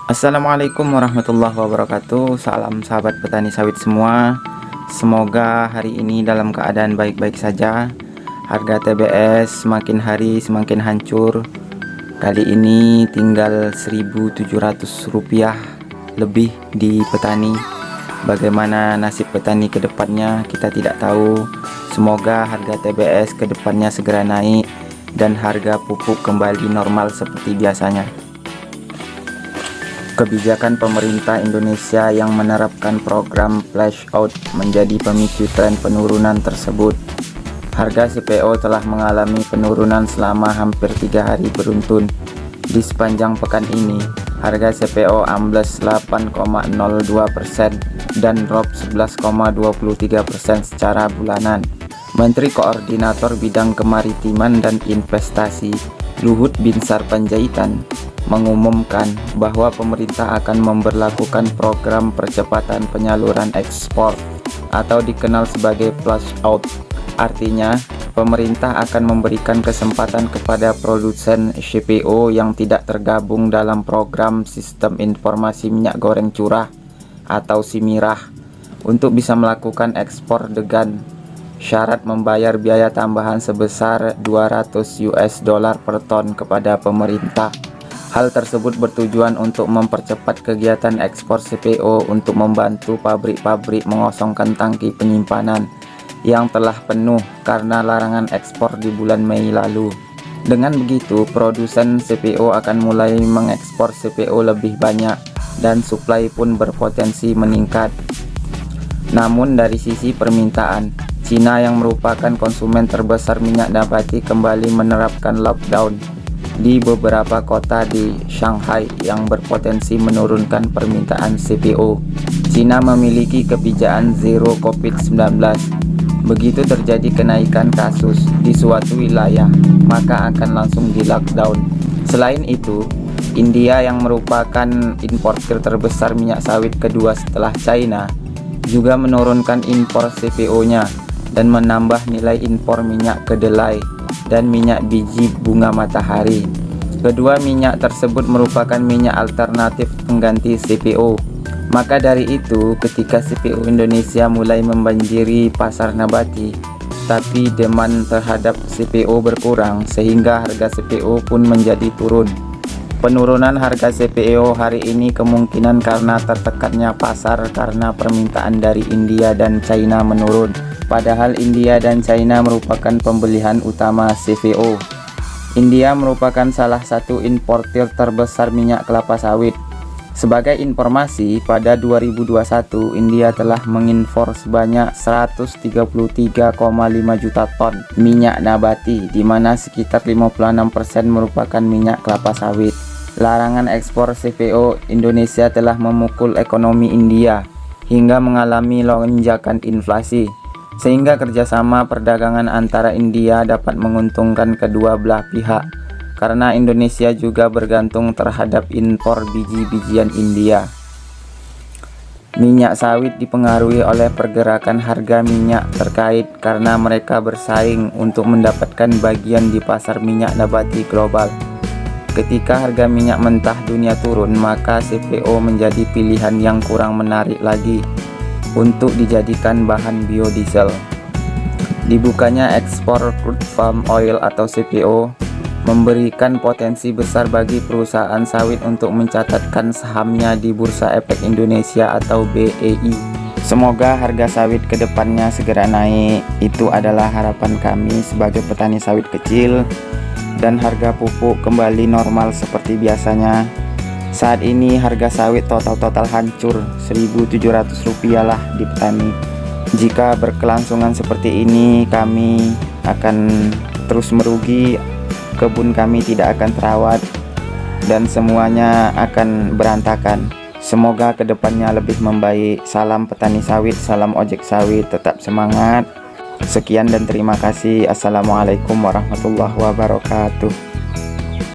Assalamualaikum warahmatullahi wabarakatuh. Salam sahabat petani sawit semua. Semoga hari ini dalam keadaan baik-baik saja. Harga TBS semakin hari semakin hancur. Kali ini tinggal Rp1.700 lebih di petani. Bagaimana nasib petani ke depannya kita tidak tahu. Semoga harga TBS ke depannya segera naik dan harga pupuk kembali normal seperti biasanya. Kebijakan pemerintah Indonesia yang menerapkan program flash out menjadi pemicu tren penurunan tersebut. Harga CPO telah mengalami penurunan selama hampir 3 hari beruntun. Di sepanjang pekan ini, harga CPO ambles 8,02% dan drop 11,23% secara bulanan. Menteri Koordinator Bidang Kemaritiman dan Investasi, Luhut Binsar Panjaitan, mengumumkan bahwa pemerintah akan memberlakukan program percepatan penyaluran ekspor atau dikenal sebagai flash out. Artinya, pemerintah akan memberikan kesempatan kepada produsen CPO yang tidak tergabung dalam program Sistem Informasi Minyak Goreng Curah atau SIMIRAH untuk bisa melakukan ekspor dengan syarat membayar biaya tambahan sebesar $200 per ton kepada pemerintah. Hal tersebut bertujuan untuk mempercepat kegiatan ekspor CPO untuk membantu pabrik-pabrik mengosongkan tangki penyimpanan yang telah penuh karena larangan ekspor di bulan Mei lalu. Dengan begitu, produsen CPO akan mulai mengekspor CPO lebih banyak dan suplai pun berpotensi meningkat. Namun dari sisi permintaan, Cina yang merupakan konsumen terbesar minyak nabati kembali menerapkan lockdown di beberapa kota di Shanghai yang berpotensi menurunkan permintaan CPO. Cina memiliki kebijakan zero COVID-19. Begitu terjadi kenaikan kasus di suatu wilayah, maka akan langsung di lockdown. Selain itu, India yang merupakan importir terbesar minyak sawit kedua setelah China juga menurunkan impor CPO-nya dan menambah nilai impor minyak kedelai dan minyak biji bunga matahari. Kedua minyak tersebut merupakan minyak alternatif pengganti CPO. Maka dari itu, ketika CPO Indonesia mulai membanjiri pasar nabati, tapi demand terhadap CPO berkurang sehingga harga CPO pun menjadi turun. Penurunan harga CPO hari ini kemungkinan karena tertekannya pasar karena permintaan dari India dan China menurun. Padahal India dan China merupakan pembelian utama CPO. India merupakan salah satu importir terbesar minyak kelapa sawit. Sebagai informasi, pada 2021 India telah mengimpor sebanyak 133,5 juta ton minyak nabati, di mana sekitar 56% merupakan minyak kelapa sawit. Larangan ekspor CPO Indonesia telah memukul ekonomi India hingga mengalami lonjakan inflasi, sehingga kerjasama perdagangan antara India dapat menguntungkan kedua belah pihak karena Indonesia juga bergantung terhadap impor biji-bijian India. Minyak sawit dipengaruhi oleh pergerakan harga minyak terkait karena mereka bersaing untuk mendapatkan bagian di pasar minyak nabati global. Ketika harga minyak mentah dunia turun, maka CPO menjadi pilihan yang kurang menarik lagi untuk dijadikan bahan biodiesel. Dibukanya ekspor crude palm oil atau CPO memberikan potensi besar bagi perusahaan sawit untuk mencatatkan sahamnya di Bursa Efek Indonesia atau BEI. Semoga harga sawit ke depannya segera naik. Itu adalah harapan kami sebagai petani sawit kecil, dan harga pupuk kembali normal seperti biasanya. Saat ini harga sawit total hancur, Rp1.700 lah di petani. Jika berkelangsungan seperti ini, kami akan terus merugi, kebun kami tidak akan terawat, dan semuanya akan berantakan. Semoga kedepannya lebih membaik. Salam petani sawit, salam ojek sawit, tetap semangat. Sekian dan terima kasih. Assalamualaikum warahmatullahi wabarakatuh.